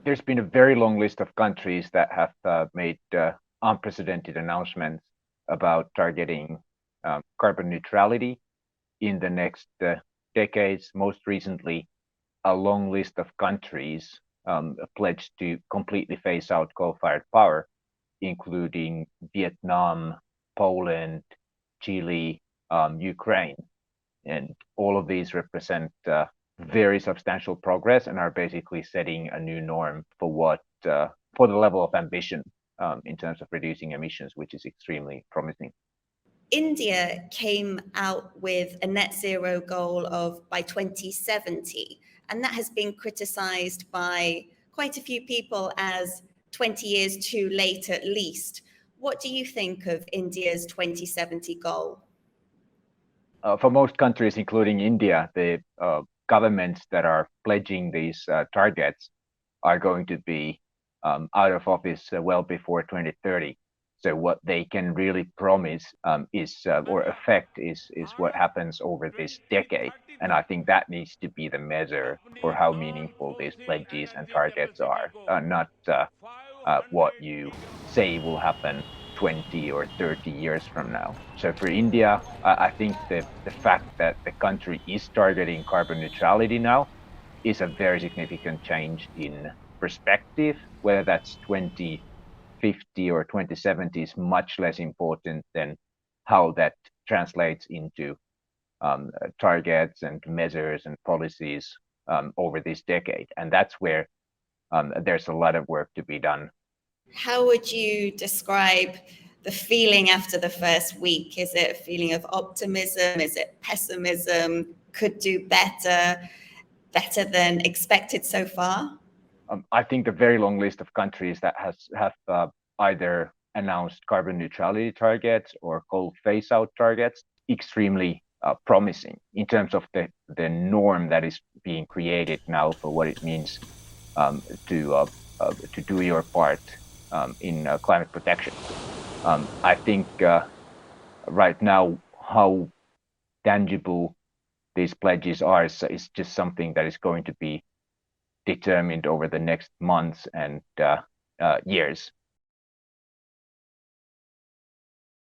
There's been a very long list of countries that have made unprecedented announcements about targeting carbon neutrality in the next decades. Most recently, a long list of countries pledged to completely phase out coal-fired power, including Vietnam, Poland, Chile, Ukraine. And all of these represent very substantial progress and are basically setting a new norm for for the level of ambition in terms of reducing emissions, which is extremely promising. India came out with a net zero goal of by 2070, and that has been criticized by quite a few people as 20 years too late at least. What do you think of India's 2070 goal? For most countries, including India, the governments that are pledging these targets are going to be out of office well before 2030. So what they can really promise or affect is what happens over this decade. And I think that needs to be the measure for how meaningful these pledges and targets are, not what you say will happen 20 or 30 years from now. So for India, I think the fact that the country is targeting carbon neutrality now is a very significant change in perspective. Whether that's 2050 or 2070 is much less important than how that translates into targets and measures and policies over this decade. And that's where there's a lot of work to be done. How would you describe the feeling after the first week? Is it a feeling of optimism? Is it pessimism? Could do better than expected so far? I think the very long list of countries that have either announced carbon neutrality targets or coal phase out targets extremely promising in terms of the norm that is being created now for what it means to do your part in climate protection. I think right now how tangible these pledges are is just something that is going to be determined over the next months and years.